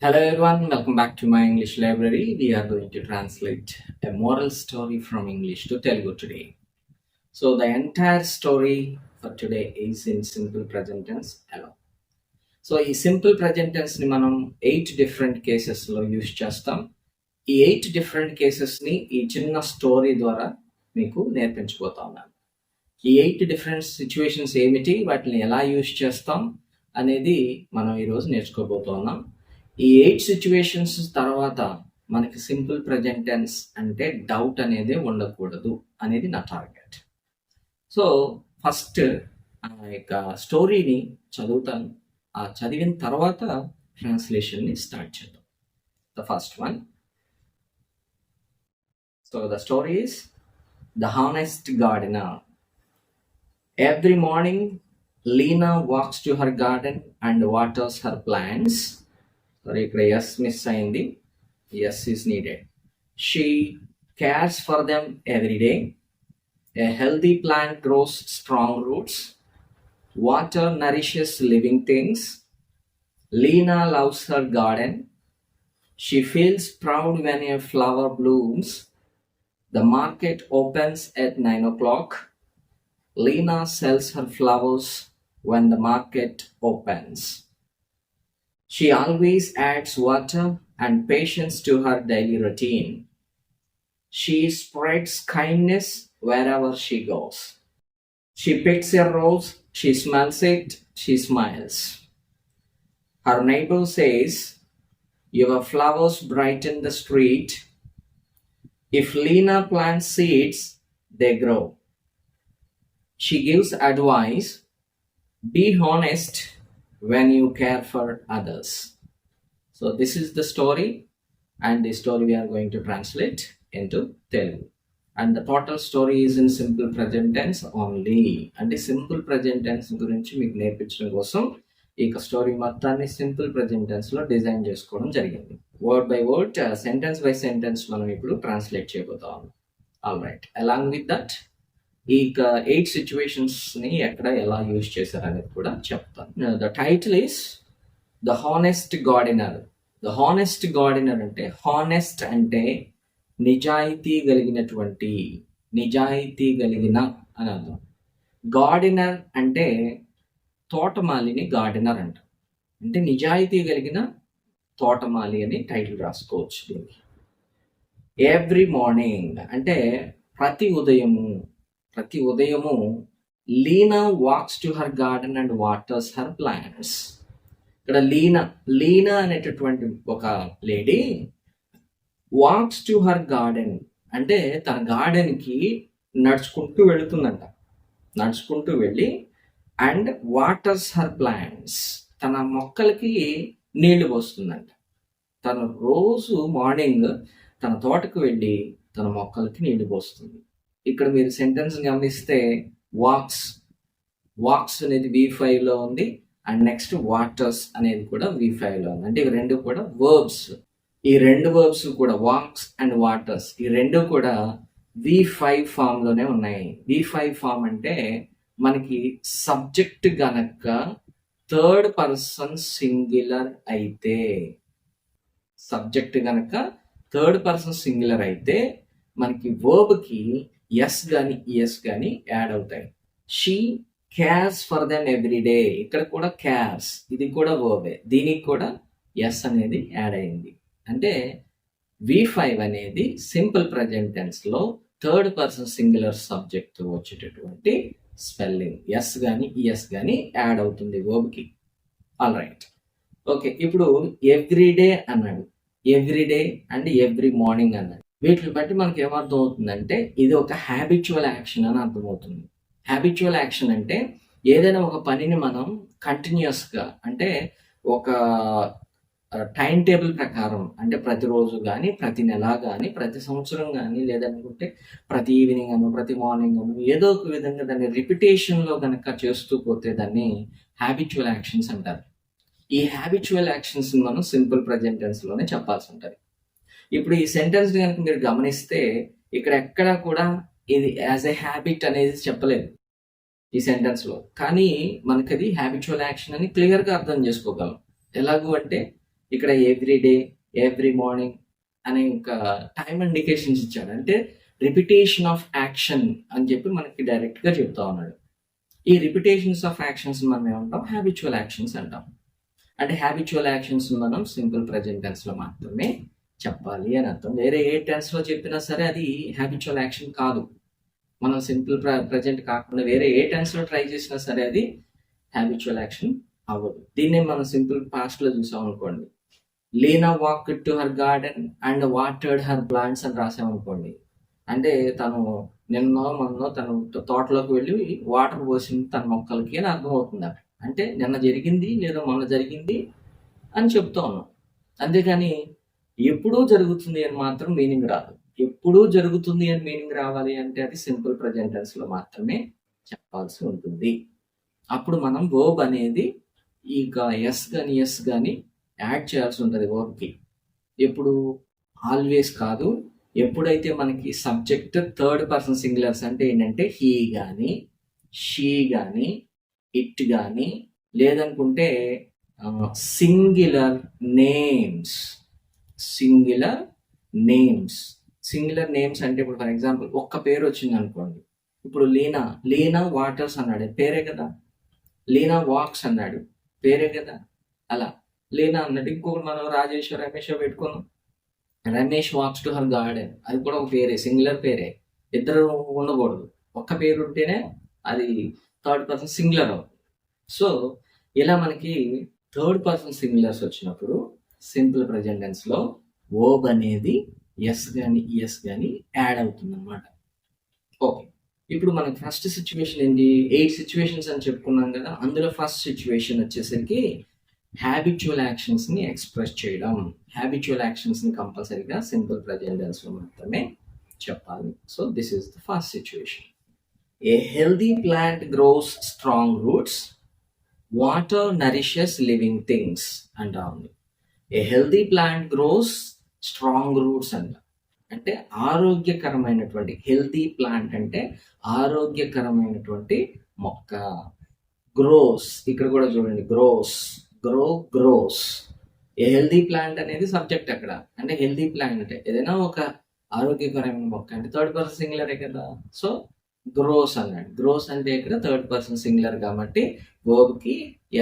Hello everyone, welcome back to my English library. We are going to translate a moral story from English to Telugu today. So the entire story for today is in simple present tense alone. So ఈ simple present టెన్స్ని మనం 8 different కేసెస్లో use చేస్తాం. ఈ 8 different కేసెస్ని ఈ చిన్న story ద్వారా మీకు నేర్పించబోతా ఉన్నాను. ఈ 8 డిఫరెంట్ సిచ్యువేషన్స్ ఏమిటి, వాటిని ఎలా యూస్ చేస్తాం అనేది మనం ఈరోజు నేర్చుకోబోతున్నాం. ఈ 8 సిచ్యువేషన్స్ తర్వాత మనకి సింపుల్ ప్రజెంట్ టెన్స్ అంటే డౌట్ అనేది ఉండకూడదు అనేది నా టార్గెట్. సో ఫస్ట్ ఆ యొక్క స్టోరీని చదువుతాను. ఆ చదివిన తర్వాత ట్రాన్స్లేషన్ని స్టార్ట్ చేద్దాం. The first one. So the story is the honest gardener. Every morning, Lena walks to her garden and waters her plants. Sorry, ikkada yes miss ayindi. Yes is needed. She cares for them every day. A healthy plant grows strong roots. Water nourishes living things. Lena loves her garden. She feels proud when a flower blooms. The market opens at 9 o'clock. Lena sells her flowers when the market opens. She always adds water and patience to her daily routine. She spreads kindness wherever she goes. She picks a rose, she smells it, she smiles. Her neighbor says, "Your flowers brighten the street." If Lena plants seeds, they grow. She gives advice, be honest when you care for others. So this is the story, and the story we are going to translate into Telugu. And the total story is in simple present tense only. And the simple present tense గురించి మీకు నేర్పించడం కోసం ఈ story మొత్తాన్ని simple present tense లో design చేసుకోవడం జరిగింది. Word by word, sentence by sentence మనం ఇప్పుడు ట్రాన్స్లేట్ చేయబోతాం. All right, along with that ఈ 8 సిచ్యువేషన్స్ ని ఎక్కడ ఎలా యూజ్ చేశారు అనేది కూడా చెప్తాను. The title is the honest gardener. The honest gardener అంటే, హానెస్ట్ అంటే నిజాయితీ కలిగినటువంటి, నిజాయితీ కలిగిన అని అర్థం. గార్డెనర్ అంటే తోటమాలిని గార్డెనర్ అంట, అంటే నిజాయితీ కలిగిన తోటమాలి అని టైటిల్ రాసుకోవచ్చు దీనికి. ఎవ్రీ మార్నింగ్ అంటే ప్రతి ఉదయము Leena walks to her garden and waters her plants. ఇక్కడ లీనా అనేటటువంటి ఒక lady walks to her garden అంటే తన గార్డెన్ కి నడుచుకుంటూ వెళుతుందంట. నడుచుకుంటూ వెళ్ళి అండ్ వాటర్స్ హర్ ప్లాంట్స్, తన మొక్కలకి నీళ్లు పోస్తుందంట. తను రోజు మార్నింగ్ తన తోటకు వెళ్ళి తన మొక్కలకి నీళ్లు పోస్తుంది. ఇక్కడ మీరు సెంటెన్స్ గమనిస్తే వాక్స్ అనేది V5 లో ఉంది, అండ్ నెక్స్ట్ వాటర్స్ అనేది కూడా V5 లో ఉంది. అంటే ఇవి రెండు కూడా వర్బ్స్. ఈ రెండు వర్బ్స్ కూడా వాక్స్ అండ్ వాటర్స్, ఈ రెండు కూడా V5 ఫామ్ లోనే ఉన్నాయి. V5 ఫామ్ అంటే మనకి సబ్జెక్ట్ గనక థర్డ్ పర్సన్ సింగులర్ అయితే, సబ్జెక్ట్ గనక థర్డ్ పర్సన్ సింగులర్ అయితే మనకి వర్బ్ కి ఎస్ గాని ఈఎస్ గాని యాడ్ అవుతాయి. She cares for them every day, ఇక్కడ కూడా కేర్స్, ఇది కూడా వర్బే, దీనికి కూడా ఎస్ అనేది యాడ్ అయింది. అంటే V5 అనేది సింపుల్ ప్రజెంట్ టెన్స్ లో థర్డ్ పర్సన్ సింగులర్ సబ్జెక్ట్ వచ్చేటటువంటి స్పెల్లింగ్ ఎస్ గాని ఈఎస్ గాని యాడ్ అవుతుంది వర్బ్ కి. All right, okay. ఇప్పుడు ఎవ్రీడే అన్నాడు, ఎవ్రీడే అండ్ ఎవ్రీ మార్నింగ్ అన్నాడు. వీటిని బట్టి మనకి ఏమర్థం అవుతుందంటే ఇది ఒక హ్యాబిచువల్ యాక్షన్ అని అర్థమవుతుంది. హ్యాబిచువల్ యాక్షన్ అంటే ఏదైనా ఒక పనిని మనం కంటిన్యూస్ గా, అంటే ఒక టైం టేబుల్ ప్రకారం, అంటే ప్రతిరోజు కానీ, ప్రతి నెల కానీ, ప్రతి సంవత్సరం కానీ, లేదనుకుంటే ప్రతి ఈవినింగ్ అను, ప్రతి మార్నింగ్ అను, ఏదో ఒక విధంగా దాన్ని రిపిటేషన్ లో కనుక చేస్తూ పోతే దాన్ని హ్యాబిచువల్ యాక్షన్స్ అంటారు. ఈ హ్యాబిచువల్ యాక్షన్స్ మనం సింపుల్ ప్రజెంట్ టెన్స్ లోనే చెప్పాల్సి ఉంటుంది. ఇప్పుడు ఈ సెంటెన్స్ కనుక మీరు గమనిస్తే ఇక్కడ ఎక్కడా కూడా ఇది యాజ్ ఎ హ్యాబిట్ అనేది చెప్పలేదు ఈ సెంటెన్స్ లో, కానీ మనకి అది హ్యాబిచువల్ యాక్షన్ అని క్లియర్ గా అర్థం చేసుకోగలం. ఎలాగూ అంటే ఇక్కడ ఎవ్రీ డే, ఎవ్రీ మార్నింగ్ అనే ఒక టైం ఇండికేషన్స్ ఇచ్చాడు. అంటే రిపిటేషన్ ఆఫ్ యాక్షన్ అని చెప్పి మనకి డైరెక్ట్గా చెప్తా ఉన్నాడు. ఈ రిపిటేషన్స్ ఆఫ్ యాక్షన్స్ మనం ఏమంటాం, హ్యాబిచువల్ యాక్షన్స్ అంటాం. అంటే హ్యాబిచువల్ యాక్షన్స్ మనం సింపుల్ ప్రెజెంట్ టెన్స్లో మాత్రమే చెప్పాలి అని అర్థం. వేరే ఏ టెన్స్లో చెప్పినా సరే అది హ్యాబిచువల్ యాక్షన్ కాదు. మనం సింపుల్ ప్రెజెంట్ కాకుండా వేరే ఏ టెన్స్లో ట్రై చేసినా సరే అది హ్యాబిచువల్ యాక్షన్ అవ్వదు. దీన్నే మనం సింపుల్ పాస్ట్లో చూసాం అనుకోండి, Leena walk to her garden and watered her plants అని రాసామనుకోండి, అంటే తను మొన్న తను తోటలోకి వెళ్ళి వాటర్ పోసింది తన మొక్కలకి అని అర్థమవుతుంది. అంటే నిన్న జరిగింది లేదా మొన్న జరిగింది అని చెప్తా ఉన్నాం. అంతేకాని ఎప్పుడూ జరుగుతుంది అని మాత్రం మీనింగ్ రాదు. ఎప్పుడూ జరుగుతుంది అని మీనింగ్ రావాలి అంటే అది సింపుల్ ప్రెజెంట్ టెన్స్లో మాత్రమే చెప్పాల్సి ఉంటుంది. అప్పుడు మనం వర్బ్ అనేది ఇక ఎస్ కానీ యాడ్ చేయాల్సి ఉంటుంది వర్బ్కి. ఎప్పుడు ఆల్వేస్ కాదు. ఎప్పుడైతే మనకి సబ్జెక్ట్ థర్డ్ పర్సన్ సింగులర్స్ అంటే ఏంటంటే హీ కానీ, షీ కానీ, ఇట్ కానీ, లేదనుకుంటే సింగులర్ నేమ్స్. సింగులర్ నేమ్స్ అంటే ఇప్పుడు ఫర్ ఎగ్జాంపుల్ ఒక్క పేరు వచ్చింది అనుకోండి. ఇప్పుడు లీనా వాటర్స్ అన్నాడు, పేరే కదా. లీనా వాక్స్ అన్నాడు, పేరే కదా. అలా లీనా అన్నాడు. ఇంకొకటి మనం రాజేష్ రమేష్ పెట్టుకున్నాం, Ramesh walks to her garden, అది కూడా ఒక పేరే, సింగులర్ పేరే. ఇద్దరు ఉండకూడదు, ఒక్క పేరు ఉంటేనే అది థర్డ్ పర్సన్ సింగులర్ అవుతుంది. సో ఇలా మనకి థర్డ్ పర్సన్ సింగులర్స్ వచ్చినప్పుడు సింపుల్ ప్రెజెంట్ టెన్స్లో వర్బ్ అనేది ఎస్ కానీ ఈఎస్ కానీ యాడ్ అవుతుంది అనమాట. ఓకే, ఇప్పుడు మనకి ఫస్ట్ సిచ్యువేషన్ ఏంటి, 8 సిచ్యువేషన్స్ అని చెప్పుకున్నాం కదా. అందులో ఫస్ట్ సిచ్యువేషన్ వచ్చేసరికి హ్యాబిచువల్ యాక్షన్స్ని ఎక్స్ప్రెస్ చేయడం. హ్యాబిచువల్ యాక్షన్స్ని కంపల్సరీగా సింపుల్ ప్రెజెంట్ టెన్స్లో మాత్రమే చెప్పాలి. So this is the first situation. A healthy plant gross strong roots, water nourishes living things అంటా ఉంది. ఏ healthy plant gross strong roots అంట. అంటే ఆరోగ్యకరమైనటువంటి, హెల్దీ ప్లాంట్ అంటే ఆరోగ్యకరమైనటువంటి మొక్క. గ్రోస్, ఇక్కడ కూడా చూడండి, గ్రోస్. ఏ హెల్దీ ప్లాంట్ అనేది సబ్జెక్ట్ అక్కడ. అంటే హెల్దీ ప్లాంట్ అంటే ఏదైనా ఒక ఆరోగ్యకరమైన మొక్క అంటే థర్డ్ పర్సన్ సింగులరే కదా. సో గ్రోస్ అన్నాడు. గ్రోస్ అంటే ఇక్కడ థర్డ్ పర్సన్ సింగులర్ కాబట్టి వర్బ్కి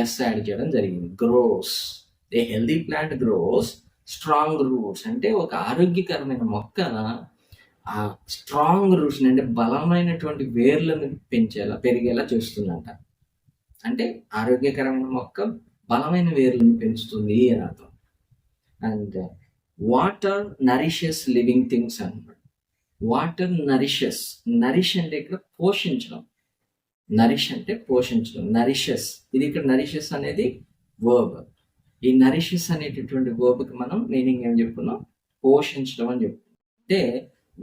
ఎస్ యాడ్ చేయడం జరిగింది. గ్రోస్. ఏ healthy plant gross strong roots అంటే ఒక ఆరోగ్యకరమైన మొక్క ఆ స్ట్రాంగ్ రూట్స్ అంటే బలమైనటువంటి వేర్లను పెరిగేలా చేస్తుందంట. అంటే ఆరోగ్యకరమైన మొక్క బలమైన వేర్లను పెంచుతుంది అని అర్థం. And water nourishes living things అన్నమాట. వాటర్ నరిష్ అంటే ఇక్కడ పోషించడం. నరిష్ అంటే పోషించడం. నరిషెస్, ఇది ఇక్కడ నరిషెస్ అనేది వర్బ్. ఈ నరిషెస్ అనేటటువంటి వర్బ్కి మనం మీనింగ్ ఏం చెప్పుకున్నాం, పోషించడం అని చెప్పుకున్నాం. అంటే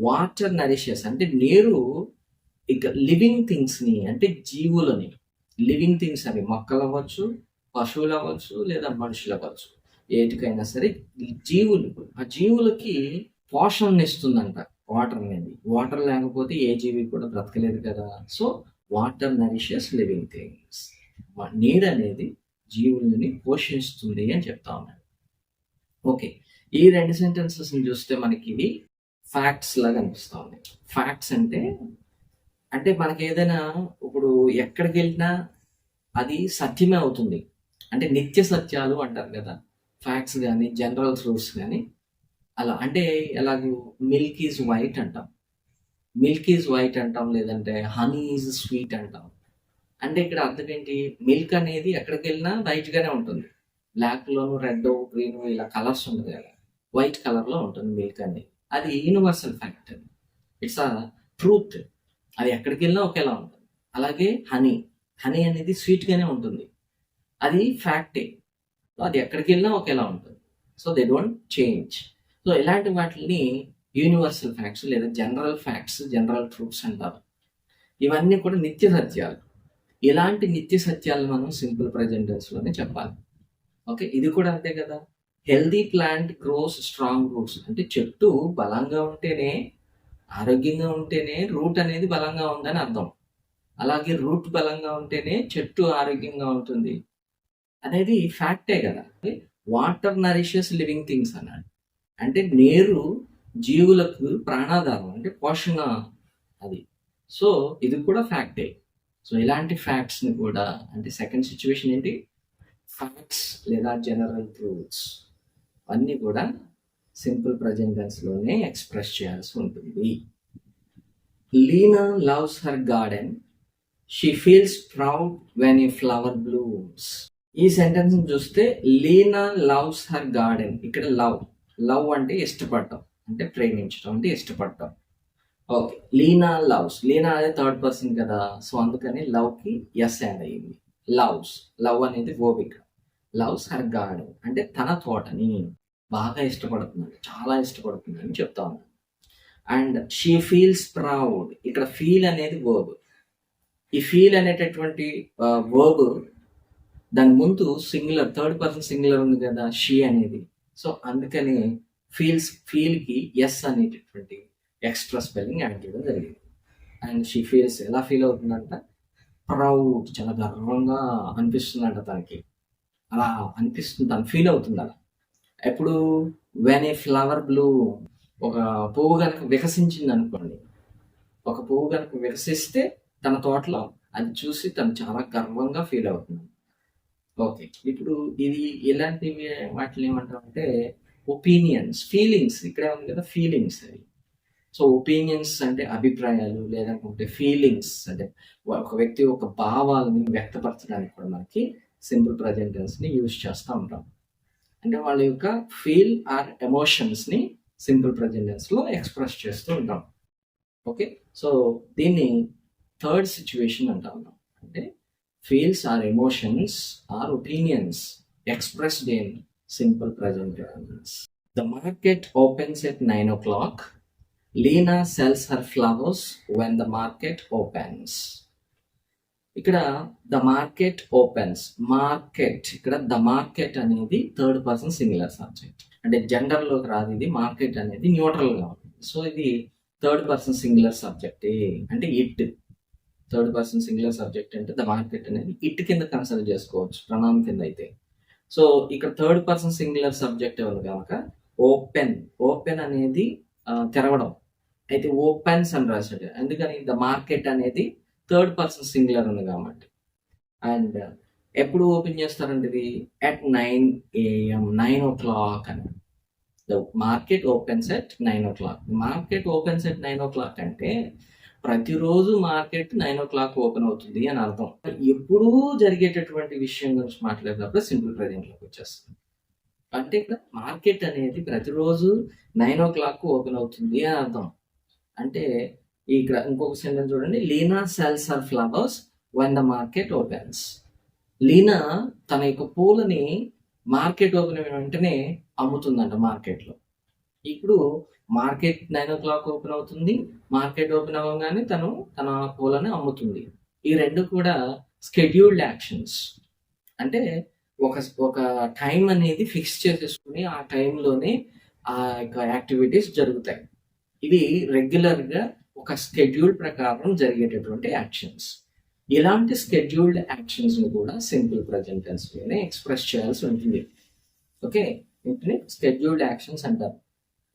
వాటర్ నరిషెస్ అంటే నీరు ఇక లివింగ్ థింగ్స్ని అంటే జీవులని, లివింగ్ థింగ్స్ అని మొక్కలు అవ్వచ్చు, పశువులు అవ్వచ్చు, లేదా మనుషులు అవ్వచ్చు, ఏటికైనా సరే జీవులు, ఆ జీవులకి పోషణ ఇస్తుందంట వాటర్ అనేది. వాటర్ లేకపోతే ఏ జీవి కూడా బ్రతకలేదు కదా. So water nourishes living things. నీరు అనేది జీవులని పోషిస్తుంది అని చెప్తా ఉన్నాడు. ఓకే, ఈ 2 సెంటెన్సెస్ని చూస్తే మనకి ఇవి ఫ్యాక్ట్స్ లాగా అనిపిస్తూ ఉన్నాయి. ఫ్యాక్ట్స్ అంటే మనకి ఏదైనా ఇప్పుడు ఎక్కడికి వెళ్ళినా అది సత్యమే అవుతుంది. అంటే నిత్య సత్యాలు అంటారు కదా, ఫ్యాక్ట్స్ కానీ జనరల్ ట్రూత్స్ కానీ. అలా అంటే ఎలాగో మిల్క్ ఈజ్ వైట్ అంటాం, లేదంటే హనీ ఈజ్ స్వీట్ అంటాం. అంటే ఇక్కడ అర్థం ఏంటి, మిల్క్ అనేది ఎక్కడికి వెళ్ళినా వైట్గానే ఉంటుంది. బ్లాక్లోను, రెడ్, గ్రీన్ ఇలా కలర్స్ ఉంటుంది కదా, వైట్ కలర్లో ఉంటుంది మిల్క్ అనేది. అది universal fact, it's a truth. అది ఎక్కడికి వెళ్ళినా ఒకేలా ఉంటుంది. అలాగే హనీ అనేది స్వీట్గానే ఉంటుంది, అది ఫ్యాక్టే. సో అది ఎక్కడికి వెళ్ళినా ఒకేలా ఉంటుంది. So they don't change. So ఇలాంటి వాటిని యూనివర్సల్ ఫ్యాక్ట్స్ లేదా జనరల్ ఫ్యాక్ట్స్, జనరల్ ట్రూత్స్ అంటారు. ఇవన్నీ కూడా నిత్య సత్యాలు. ఇలాంటి నిత్య సత్యాలు మనం సింపుల్ ప్రెజెంట్ టెన్స్లోనే చెప్పాలి. ఓకే, ఇది కూడా అంతే కదా. Healthy plant gross strong roots అంటే చెట్టు బలంగా ఉంటేనే, ఆరోగ్యంగా ఉంటేనే రూట్ అనేది బలంగా ఉందని అర్థం. అలాగే రూట్ బలంగా ఉంటేనే చెట్టు ఆరోగ్యంగా ఉంటుంది అనేది ఫ్యాక్టే కదా. వాటర్ నరిషెస్ లివింగ్ థింగ్స్ అన్నాడు. అంటే నీరు జీవులకు ప్రాణాధారం, అంటే పోషణ అది. సో ఇది కూడా ఫ్యాక్టే. సో ఇలాంటి ఫ్యాక్ట్స్ని కూడా, అంటే సెకండ్ సిచ్యువేషన్ ఏంటి, ఫ్యాక్ట్స్ లేదా జనరల్ ట్రూత్స్ అన్నీ కూడా సింపుల్ ప్రజెంట్ టెన్స్లోనే ఎక్స్ప్రెస్ చేయాల్సి ఉంటుంది. Leena loves her garden, she feels proud when a flower blooms. ఈ సెంటెన్స్ చూస్తే లీనా లవ్స్ హర్ గార్డెన్, ఇక్కడ లవ్ అంటే ఇష్టపడటం, అంటే ప్రేమించడం, అంటే ఇష్టపడటం. ఓకే, లీనా లవ్స్, లీనా అనేది థర్డ్ పర్సన్ కదా, సో అందుకని లవ్కి ఎస్ యాడ్ అయ్యింది. లవ్ అనేది ఓపిక. లవ్స్ హర్ గార్డెన్ అంటే తన తోటని బాగా ఇష్టపడుతుంది, చాలా ఇష్టపడుతుంది అని చెప్తా ఉన్నాను. అండ్ షీ ఫీల్స్ ప్రౌడ్, ఇక్కడ ఫీల్ అనేది వర్బ్. ఈ ఫీల్ అనేటటువంటి వర్బ్ దాని ముందు సింగులర్, థర్డ్ పర్సన్ సింగులర్ ఉంది కదా, షీ అనేది. సో అందుకని ఫీల్కి ఎస్ అనేటటువంటి ఎక్స్ట్రా స్పెల్లింగ్ యాడ్ చేయడం జరిగింది. అండ్ షీ ఫీల్స్, ఎలా ఫీల్ అవుతుందంట, ప్రౌడ్, చాలా గర్వంగా అనిపిస్తుందంట తనకి, అలా అనిపిస్తుంది, తను ఫీల్ అవుతుంది అలా. ఎప్పుడు, వెన్ ఏ ఫ్లవర్ బ్లూ, ఒక పువ్వు కనుక వికసించింది అనుకోండి, ఒక పువ్వు కనుక వికసిస్తే తన తోటలో అది చూసి తను చాలా గర్వంగా ఫీల్ అవుతుంది. ఓకే, ఇప్పుడు ఇది ఎలాంటివి వాటిని ఏమంటామంటే ఒపీనియన్స్, ఫీలింగ్స్. ఇక్కడే ఉంది కదా ఫీలింగ్స్ అవి. సో ఒపీనియన్స్ అంటే అభిప్రాయాలు, లేదంటే ఫీలింగ్స్ అంటే ఒక వ్యక్తి ఒక భావాలని వ్యక్తపరచడానికి కూడా మనకి సింపుల్ ప్రజెంట్ టెన్స్ని యూజ్ చేస్తూ ఉంటాం. అంటే వాళ్ళ యొక్క ఫీల్ ఆర్ ఎమోషన్స్ని సింపుల్ ప్రజెంట్ టెన్స్లో ఎక్స్ప్రెస్ చేస్తూ ఉంటాం. ఓకే, సో దీన్ని థర్డ్ సిచ్యువేషన్ అంటా ఉన్నాం. అంటే feels or emotions or opinions expressed in simple present tense. The market opens at 9 o'clock. Leena sells her flowers when the market opens. ఇక్కడ the market opens, market, ఇక్కడ the market అనేది third person singular subject, అంటే జెండర్లోకి రాదు ఇది. Market అనేది న్యూట్రల్గా ఉంటుంది. సో ఇది థర్డ్ పర్సన్ సింగులర్ సబ్జెక్ట్, అంటే it. Third person singular subject అంటే ద మార్కెట్ అనేది ఇట్ కింద కన్సిడర్ చేసుకోవచ్చు, ప్రణామం కింద అయితే. సో ఇక్కడ థర్డ్ పర్సన్ సింగులర్ సబ్జెక్ట్ ఉంది కనుక ఓపెన్ అనేది తెరవడం, అయితే ఓపెన్స్ అని రాశాడు. ఎందుకని, ద మార్కెట్ అనేది థర్డ్ పర్సన్ సింగులర్ ఉంది కాబట్టి. అండ్ ఎప్పుడు ఓపెన్ చేస్తారంటే ఇది అట్ 9 AM, 9 o'clock అని. The market opens at 9 o'clock. Market opens at 9 o'clock అంటే ప్రతిరోజు మార్కెట్ 9 o'clock ఓపెన్ అవుతుంది అని అర్థం. ఎప్పుడూ జరిగేటటువంటి విషయం గురించి మాట్లాడేటప్పుడు సింపుల్ ప్రజెంట్లోకి వచ్చేస్తుంది. అంటే ఇక్కడ మార్కెట్ అనేది ప్రతిరోజు 9 o'clock ఓపెన్ అవుతుంది అని అర్థం. అంటే ఇక్కడ ఇంకొక సెంటెన్స్ చూడండి, Leena sells her flowers when the market opens. Leena తన యొక్క పూలని మార్కెట్ ఓపెన్ అయిన వెంటనే అమ్ముతుందంట మార్కెట్లో. ఇప్పుడు మార్కెట్ 9 o'clock ఓపెన్ అవుతుంది, మార్కెట్ ఓపెన్ అవ్వగానే తను తన పూలని అమ్ముతుంది. ఈ రెండు కూడా స్కెడ్యూల్డ్ యాక్షన్స్. అంటే ఒక టైం అనేది ఫిక్స్ చేసేసుకుని ఆ టైంలోనే ఆ యొక్క యాక్టివిటీస్ జరుగుతాయి. ఇవి రెగ్యులర్గా ఒక స్కెడ్యూల్ ప్రకారం జరిగేటటువంటి యాక్షన్స్. ఇలాంటి స్కెడ్యూల్డ్ యాక్షన్స్ని కూడా సింపుల్ ప్రజెంట్ టెన్స్లోనే ఎక్స్ప్రెస్ చేయాల్సి ఉంటుంది. ఓకే, వీటిని స్కెడ్యూల్డ్ యాక్షన్స్ అంటారు.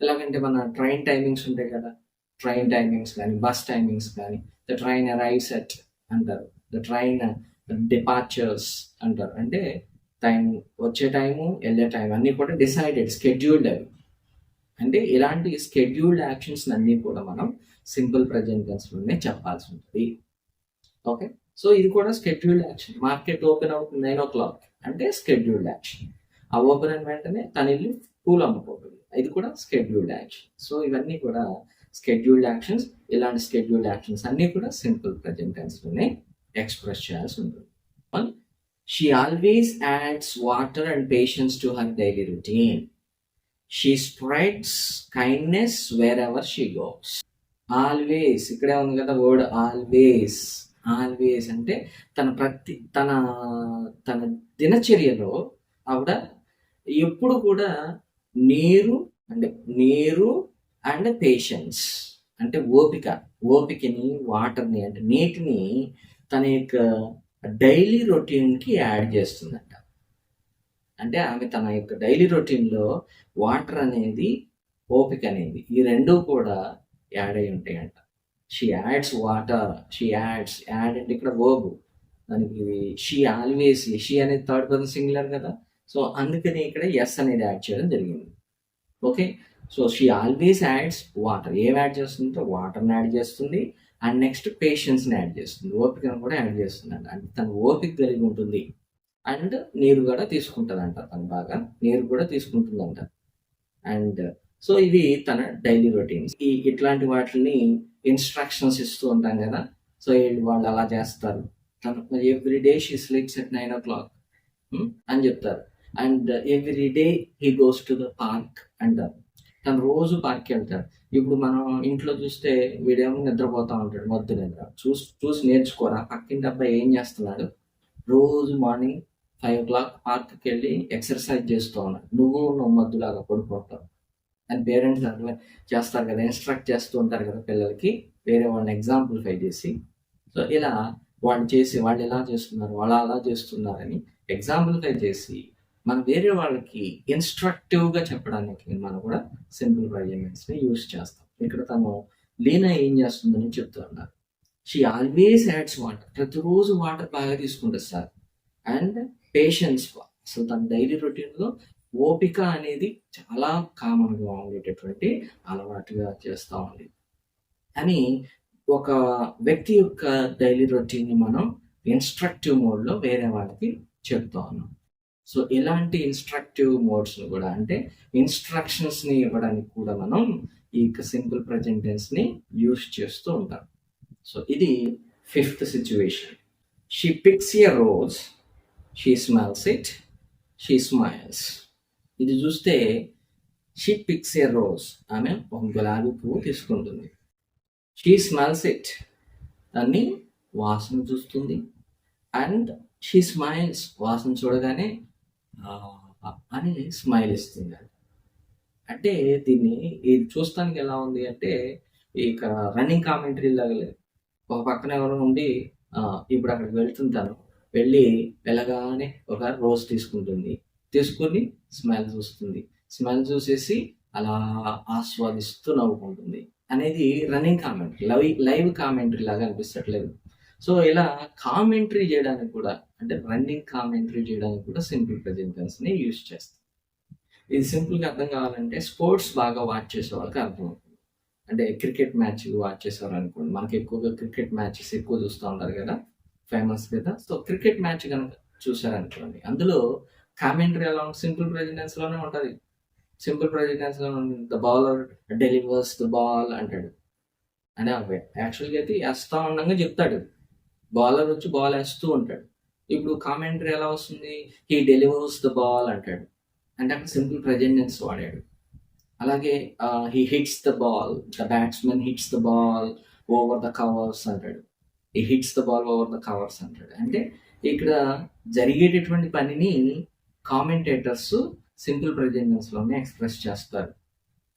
ఎలాగంటే మన ట్రైన్ టైమింగ్స్ ఉంటాయి కదా, ట్రైన్ టైమింగ్స్ కానీ బస్ టైమింగ్స్ కానీ, ద ట్రైన్ అరైవ్స్ ఎట్ అంటారు, ద ట్రైన్ డిపార్చర్స్ అంటారు. అంటే టైం, వచ్చే టైము, వెళ్ళే టైం అన్నీ కూడా డిసైడెడ్, స్కెడ్యూల్డ్ అవి. అంటే ఇలాంటి స్కెడ్యూల్డ్ యాక్షన్స్ అన్నీ కూడా మనం సింపుల్ ప్రజెంట్ టెన్స్లోనే చెప్పాల్సి ఉంటుంది. ఓకే, సో ఇది కూడా స్కెడ్యూల్డ్ యాక్షన్. మార్కెట్ ఓపెన్ అవుతుంది 9 o'clock అంటే స్కెడ్యూల్డ్ యాక్షన్. ఆ ఓపెన్ అయిన వెంటనే తన ఇల్లు పూలు అమ్ముకోతుంది, ఇది కూడా స్కెడ్యూల్డ్ యాక్షన్. సో ఇవన్నీ కూడా స్కెడ్యూల్డ్ యాక్షన్స్. ఇలాంటి స్కెడ్యూల్డ్ యాక్షన్స్ అన్నీ కూడా సింపుల్ ప్రజెంట్ టెన్స్లోనే ఎక్స్ప్రెస్ చేయాల్సి ఉంటుంది. She always ads water and patience to her daily routine. She spreads kindness wear ever she goes. Always, ఇక్కడే ఉంది కదా వర్డ్ ఆల్వేస్. ఆల్వేస్ అంటే తన దినచర్యలో ఆవిడ ఎప్పుడు కూడా నీరు అండ్ పేషెన్స్ అంటే ఓపికని, వాటర్ని అంటే నీటిని తన యొక్క డైలీ రొటీన్కి యాడ్ చేస్తుందంట. అంటే ఆమె తన యొక్క డైలీ రొటీన్‌లో వాటర్ అనేది, ఓపిక అనేది ఈ 2 కూడా యాడ్ అయ్యి ఉంటాయంట. షీ యాడ్స్ వాటర్, యాడ్ అంటే ఇక్కడ వర్బ్. దానికి షీ ఆల్వేస్, షీ అనేది థర్డ్ పర్సన్ సింగులర్ కదా! సో, అందుకని ఇక్కడ యెస్ అనేది యాడ్ చేయడం జరిగింది. Okay. So, she always ads water. ఏం యాడ్ చేస్తుందంటే వాటర్‌ని యాడ్ చేస్తుంది. అండ్ నెక్స్ట్ పేషెన్స్‌ని యాడ్ చేస్తుంది. ఓపికను కూడా యాడ్ చేస్తుందంట. అంటే తను ఓపిక కలిగి ఉంటుంది. అండ్ నీరు కూడా తీసుకుంటదంట తను బాగా. నీరు కూడా తీసుకుంటుందంట. అండ్ సో, ఇవి తన డైలీ రొటీన్స్. ఇట్లాంటి వాటిల్ని ఇన్‌స్ట్రక్షన్స్ ఇస్తూ ఉంటాం కదా! సో, వాళ్ళు అలా చేస్తారు. తను every day she sleeps at 9:00 అని చెప్తారు. And every day he goes to the park అంటారు. తను రోజు పార్క్‌కి వెళ్తాడు. ఇప్పుడు మనం ఇంట్లో చూస్తే వీడేమో నిద్రపోతా ఉంటాడు, మొద్దు నిద్ర. చూసి నేర్చుకోరా, పక్కింటి అబ్బాయి ఏం చేస్తున్నాడు, రోజు మార్నింగ్ 5:00 పార్క్‌కి వెళ్ళి ఎక్సర్సైజ్ చేస్తూ ఉన్నాడు. నువ్వు మొద్దులాగా పడుకుంటావు అని పేరెంట్స్ చేస్తారు కదా, ఇన్స్ట్రక్ట్ చేస్తూ ఉంటారు కదా పిల్లలకి, వేరే వాళ్ళని ఎగ్జాంపుల్ఫై చేసి. సో, ఇలా వాళ్ళు ఎలా చేస్తున్నారు, వాళ్ళు అలా చేస్తున్నారని ఎగ్జాంపుల్ఫై చేసి మనం వేరే వాళ్ళకి ఇన్స్ట్రక్టివ్గా చెప్పడానికి మనం కూడా సింపుల్ ప్రజెంట్స్ని యూజ్ చేస్తాం. ఇక్కడ తను లీనా ఏం చేస్తుందని చెప్తూ ఉన్నారు. She always ads water. ప్రతిరోజు వాటర్ బాగా తీసుకుంటుంది సార్. And patience. అసలు తన డైలీ రొటీన్లో ఓపిక అనేది చాలా కామన్గా ఉండేటటువంటి అలవాటుగా చేస్తూ ఉంది అని ఒక వ్యక్తి యొక్క డైలీ రొటీన్ని మనం ఇన్స్ట్రక్టివ్ మోడ్లో వేరే వాళ్ళకి చెప్తా ఉన్నాం. సో, ఇలాంటి ఇన్స్ట్రక్టివ్ మోడ్స్‌ని కూడా, అంటే ఇన్స్ట్రక్షన్స్‌ని ఇవ్వడానికి కూడా మనం ఈ సింపుల్ ప్రెజెంట్ టెన్స్‌ని యూజ్ చేస్తూ ఉంటాం. సో, ఇది 5th situation. She picks a rose, she smells it, she smiles. ఇది చూస్తే షీ పిక్స్ ఎ రోజ్, ఆమె ఒక గులాబీ పువ్వు తీసుకుంటుంది. షీ స్మెల్స్ ఇట్, దాన్ని వాసన చూస్తుంది. అండ్ షీ స్మైల్స్, వాసన చూడగానే అని స్మైల్ ఇస్తుంది. అంటే ఇది చూస్తానికి ఎలా ఉంది అంటే ఇక రన్నింగ్ కామెంటరీ లాగా లేదు. ఒక పక్కన ఎవరో ఉండి ఇప్పుడు అక్కడికి వెళ్తుంటాను, వెళ్ళగానే ఒక రోజ్ తీసుకుని స్మెల్ చూస్తుంది. స్మెల్ చూసేసి అలా ఆస్వాదిస్తూ నవ్వుకుంటుంది అనేది రన్నింగ్ కామెంటరీ. లైవ్ కామెంటరీ లాగా అనిపించట్లేదు. సో, ఇలా కామెంటరీ చేయడానికి కూడా, అంటే రన్నింగ్ కామెంటరీ చేయడానికి కూడా సింపుల్ ప్రెజెంట్ టెన్స్‌ని యూజ్ చేస్తాం. ఇది సింపుల్‌గా అర్థం కావాలంటే స్పోర్ట్స్ బాగా వాచ్ చేసే వాళ్ళకి అర్థమవుతుంది. అంటే క్రికెట్ మ్యాచ్‌లు వాచ్ చేసేవారనుకోండి, మనకి ఎక్కువగా క్రికెట్ మ్యాచెస్ ఎక్కువ చూస్తూ ఉంటారు కదా, ఫేమస్ కదా. సో, క్రికెట్ మ్యాచ్ కనుక చూసారనుకోండి, అందులో కామెంటరీ ఎలా ఉంటుంది, సింపుల్ ప్రెజెంట్ టెన్స్‌లోనే ఉంటుంది. సింపుల్ ప్రెజెంట్ టెన్స్‌లో the bowler delivers the ball అంటాడు. అంటే యాక్చువల్‌గా అయితే వేస్తా ఉండంగా చెప్తాడు, బౌలర్ వచ్చి బాల్ వేస్తూ ఉంటాడు. ఇప్పుడు కామెంటరీ ఎలా వస్తుంది, హీ డెలివర్స్ ద బాల్ అంటాడు. అంటే అక్కడ సింపుల్ ప్రెజెంట్ టెన్స్ వాడాడు. అలాగే he hits the ball, the batsmen hits the ball over the covers అంటాడు. He hits the ball over the covers అంటాడు. అంటే ఇక్కడ జరిగేటటువంటి పనిని కామెంటేటర్స్ సింపుల్ ప్రెజెంట్ టెన్స్‌లోనే ఎక్స్ప్రెస్ చేస్తారు.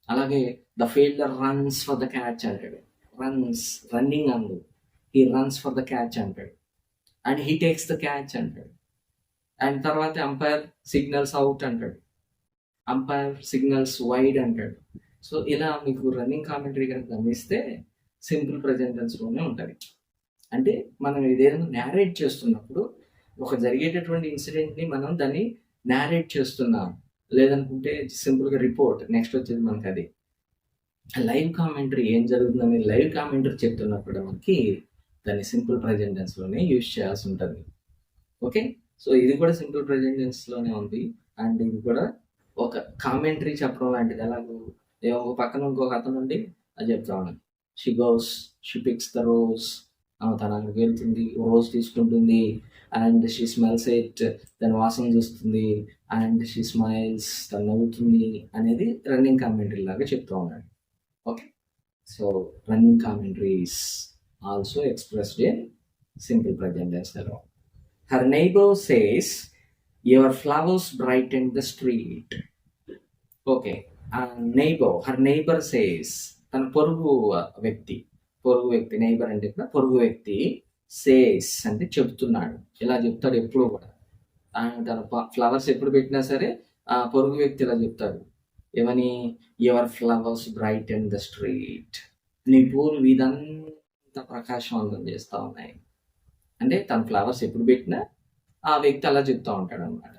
అలాగే the fielder runs for the catch అంటాడు. రన్నింగ్ అందు, he runs for the catch అంటాడు. And he takes the catch అంటాడు. అండ్ తర్వాత అంపైర్ సిగ్నల్స్ అవుట్ అంటాడు. అంపైర్ సిగ్నల్స్ వైడ్ అంటాడు. సో, ఇలా మీకు రన్నింగ్ కామెంటరీ కనుక గమనిస్తే సింపుల్ ప్రెజెంట్ టెన్స్‌లోనే ఉంటుంది. అంటే మనం ఏదైనా నేరేట్ చేస్తున్నప్పుడు ఒక జరిగేటటువంటి ఇన్సిడెంట్ని మనం దాన్ని నేరేట్ చేస్తున్నాం, లేదనుకుంటే సింపుల్గా రిపోర్ట్, నెక్స్ట్ వచ్చేది మనకి అది లైవ్ కామెంటరీ. ఏం జరుగుతుందని లైవ్ కామెంటరీ చెప్తున్నప్పుడు మనకి దాన్ని సింపుల్ ప్రెజెంట్ టెన్స్‌లోనే యూజ్ చేయాల్సి ఉంటుంది. ఓకే. సో, ఇది కూడా సింపుల్ ప్రెజెంట్ టెన్స్‌లోనే ఉంది. అండ్ ఇది కూడా ఒక కామెంటరీ చెప్పడం లాంటిది. ఒక పక్కన ఇంకొక అతను ఉండి అది చెప్తా ఉన్నాడు. షీ పిక్స్ ద రోజ్, తను అక్కడికి వెళ్తుంది, రోజ్ తీసుకుంటుంది. అండ్ షీ స్మెల్స్ ఇట్, దాని వాసన చూస్తుంది. అండ్ షీ స్మైల్స్, తను నవ్వుతుంది అనేది రన్నింగ్ కామెంటరీ లాగా చెప్తా ఉన్నాడు. Okay. So, running commentary is also expressed in simple present tense. Her neighbor says, your flowers brighten the street. Okay. Her neighbor says, తన పొరుగు వ్యక్తి, నైబర్ అంటే ఇక్కడ పొరుగు వ్యక్తి, సేస్ అంటే చెప్తున్నాడు. ఇలా చెప్తాడు ఎప్పుడు కూడా. తన ఫ్లవర్స్ ఎప్పుడు పెట్టినా సరే ఆ పొరుగు వ్యక్తి ఇలా చెప్తాడు ఏమని, your flowers bright and the street, నీ పూలు వీధంతా ప్రకాశవంతం చేస్తూ ఉన్నాయి. అంటే తన ఫ్లవర్స్ ఎప్పుడు పెట్టినా ఆ వ్యక్తి అలా చెప్తూ ఉంటాడు అనమాట.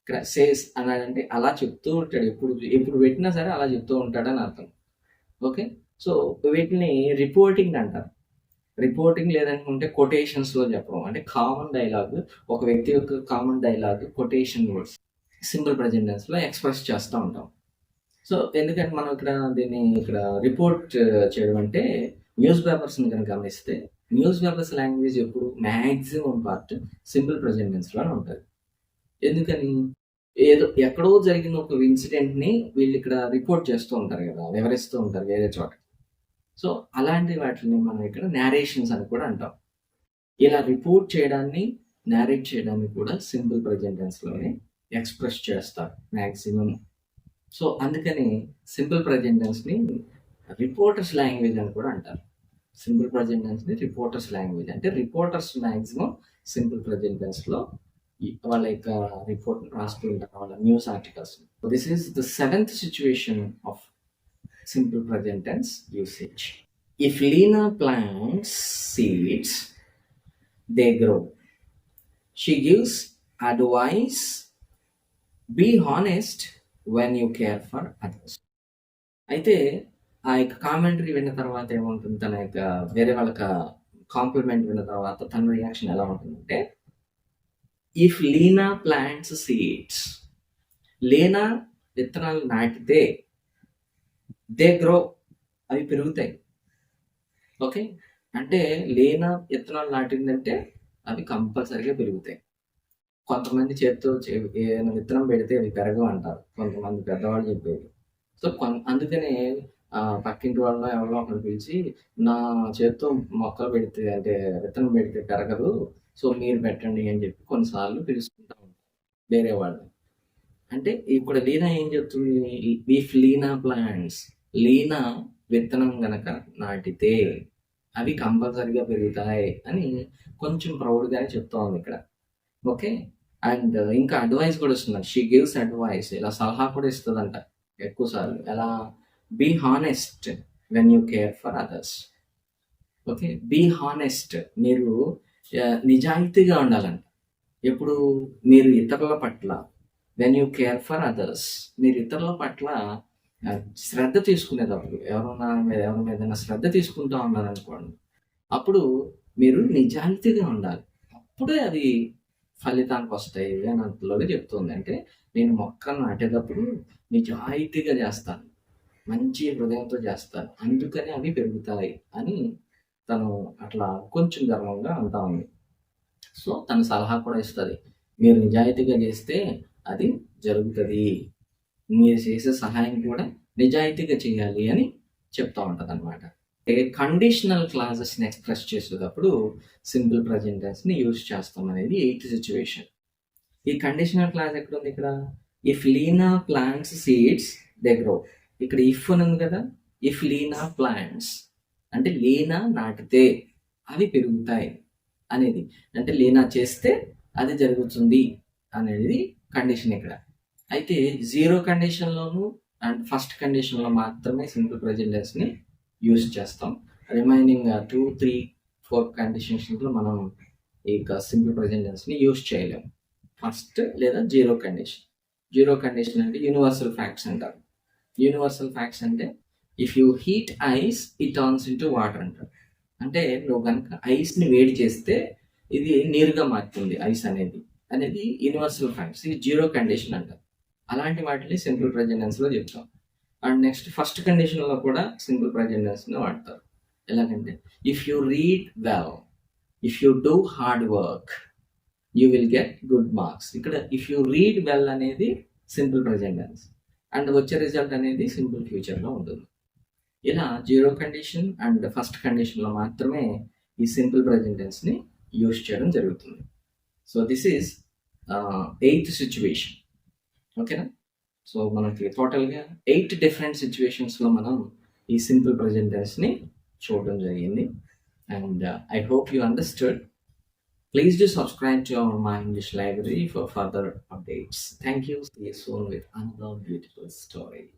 ఇక్కడ సేస్ అన్నాడంటే అలా చెప్తూ ఉంటాడు, ఎప్పుడు ఎప్పుడు పెట్టినా సరే అలా చెప్తూ ఉంటాడని అర్థం. ఓకే, సో వీటిని రిపోర్టింగ్ అంటారు. రిపోర్టింగ్ లేదనుకుంటే కొటేషన్స్లో చెప్పడం, అంటే కామన్ డైలాగ్, ఒక వ్యక్తి యొక్క common dialogue quotation words simple present టెన్స్లో ఎక్స్ప్రెస్ చేస్తూ ఉంటాం. సో ఎందుకంటే మనం ఇక్కడ రిపోర్ట్ చేయడం అంటే న్యూస్ పేపర్స్ని కనుక గమనిస్తే న్యూస్ పేపర్స్ లాంగ్వేజ్ ఎప్పుడు మ్యాక్సిమం పార్ట్ సింపుల్ ప్రెజెంట్ టెన్స్లోనే ఉంటుంది. ఎందుకని, ఏదో ఎక్కడో జరిగిన ఒక ఇన్సిడెంట్ని వీళ్ళు ఇక్కడ రిపోర్ట్ చేస్తూ ఉంటారు కదా, వివరిస్తూ ఉంటారు వేరే చోట. సో అలాంటి వాటిని మనం ఇక్కడ నేరేషన్స్ అని కూడా అంటాం. ఇలా రిపోర్ట్ చేయడాన్ని, నేరేట్ చేయడాన్ని కూడా సింపుల్ ప్రెజెంట్ టెన్స్లోనే ఎక్స్ప్రెస్ చేస్తారు మ్యాక్సిమం. సో అందుకని సింపుల్ ప్రెజెంట్ టెన్స్ని రిపోర్టర్స్ లాంగ్వేజ్ అని కూడా అంటారు. సింపుల్ ప్రెజెంట్ టెన్స్ని రిపోర్టర్స్ లాంగ్వేజ్ అంటే రిపోర్టర్స్ మ్యాక్సిమం సింపుల్ ప్రెజెంట్ టెన్స్లో వాళ్ళ యొక్క రిపోర్ట్ రాస్తూ ఉంటారు, వాళ్ళ news articles. This is the 7th situation of simple present tense usage. If Lena plants seeds, they grow. She gives advice. Be honest when you care for others. అయితే ఆ యొక్క commentary విన్న తర్వాత ఏముంటుంది, తన యొక్క వేరే వాళ్ళకి కాంప్లిమెంట్ విన్న తర్వాత తన రియాక్షన్ ఎలా ఉంటుందంటే, if Leena plants seeds, Leena విత్తనాలు నాటితే దే గ్రో, అవి పెరుగుతాయి. ఓకే, అంటే లీనా విత్తనాలు నాటిందంటే అవి కంపల్సరీగా పెరుగుతాయి. కొంతమంది చేతితో ఏదైనా విత్తనం పెడితే అవి పెరగవు అంటారు కొంతమంది పెద్దవాళ్ళు చెప్పేది. సో అందుకనే పక్కింటి వాళ్ళలో ఎవరో ఒకరు పిలిచి, నా చేతితో మొక్కలు పెడితే అంటే విత్తనం పెడితే పెరగదు, సో మీరు పెట్టండి అని చెప్పి కొన్నిసార్లు పిలుచుకుంటా ఉంటారు వేరే వాళ్ళు. అంటే ఇప్పుడు లీనా ఏం చెప్తుంది, ఇఫ్ లీనా ప్లాంట్స్, లీనా విత్తనం గనక నాటితే అవి కంపల్సరీగా పెరుగుతాయి అని కొంచెం ప్రౌడ్గానే చెప్తా ఉంది ఇక్కడ. ఓకే, అండ్ ఇంకా అడ్వైస్ కూడా ఇస్తున్నారు. షీ గివ్స్ అడ్వైస్, ఇలా సలహా కూడా ఇస్తుందంట ఎక్కువసార్లు. ఎలా, be honest when you care for others. Okay, be honest, మీరు నిజాయితీగా ఉండాలంట ఎప్పుడు మీరు ఇతరుల పట్ల. When you care for others, మీరు ఇతరుల పట్ల శ్రద్ధ తీసుకునేటప్పుడు, ఎవరి మీద శ్రద్ధ తీసుకుంటా ఉన్నారనుకోండి, అప్పుడు మీరు నిజాయితీగా ఉండాలి, అప్పుడే అది ఫలితానికి వస్తాయి అని అంతలోనే చెప్తుంది. అంటే నేను మొక్కలు నాటేటప్పుడు నిజాయితీగా చేస్తాను, మంచి హృదయంతో చేస్తాను, అందుకని అవి పెరుగుతాయి అని తను అట్లా కొంచెం గర్వంగా అంటా ఉంది. సో తన సలహా కూడా ఇస్తుంది, మీరు నిజాయితీగా చేస్తే అది జరుగుతుంది, మీరు చేసే సహాయం కూడా నిజాయితీగా చేయాలి అని చెప్తా ఉంటుంది అనమాట. కండిషనల్ క్లాజెస్ని ఎక్స్ప్రెస్ చేసేటప్పుడు సింపుల్ ప్రెజెంట్ టెన్స్ని యూజ్ చేస్తాం అనేది 8th సిచ్యువేషన్. ఈ కండిషనల్ క్లాజ్ ఎక్కడ ఉంది, ఇక్కడ if Leena plants seeds they grow. ఇక్కడ ఇఫ్ అని ఉంది కదా, ఇఫ్ లీనా ప్లాంట్స్ అంటే లీనా నాటితే అవి పెరుగుతాయి అనేది, అంటే లీనా చేస్తే అది జరుగుతుంది అనేది కండిషన్ ఇక్కడ. అయితే 0 కండిషన్లోను అండ్ ఫస్ట్ కండిషన్లో మాత్రమే సింపుల్ ప్రెజెంట్ టెన్స్ని యూజ్ చేస్తాం. రిమైనింగ్ 2, 3, 4 కండిషన్స్లో మనం ఈ సింపుల్ ప్రెజెంట్ టెన్స్ని యూజ్ చేయలేము. ఫస్ట్ లేదా 0 కండిషన్. 0 కండిషన్ అంటే యూనివర్సల్ ఫ్యాక్ట్స్ అంటారు. యూనివర్సల్ ఫ్యాక్ట్స్ అంటే if you heat ice it turns into water అంటారు. అంటే నువ్వు కనుక ఐస్ని వేడి చేస్తే ఇది నీరుగా మారుతుంది ఐస్ అనేది యూనివర్సల్ ఫ్యాక్ట్స్. ఇది 0 కండిషన్ అంటారు. అలాంటి వాటిని సింపుల్ ప్రెజెంట్ టెన్స్లో చెప్తాం. అండ్ నెక్స్ట్ ఫస్ట్ కండిషన్లో కూడా సింపుల్ ప్రెజెంట్ టెన్స్ని వాడతారు. ఎలాగంటే if you read well, if you do hard work, you will get good marks. ఇక్కడ ఇఫ్ యూ రీడ్ వెల్ అనేది సింపుల్ ప్రెజెంట్ టెన్స్ అండ్ వచ్చే రిజల్ట్ అనేది సింపుల్ ఫ్యూచర్లో ఉంటుంది. ఇలా 0 కండిషన్ అండ్ ఫస్ట్ కండిషన్లో మాత్రమే ఈ సింపుల్ ప్రెజెంట్ టెన్స్ని యూజ్ చేయడం జరుగుతుంది. So this is 8th situation. ఓకేనా, సో మనకి టోటల్గా 8 డిఫరెంట్ సిచ్యువేషన్స్లో మనం ఈ సింపుల్ ప్రెజెంట్ టెన్స్ని చూడడం జరిగింది. And I hope you understood. Please do subscribe to our My English Library for further updates. Thank you. See you soon with another beautiful story.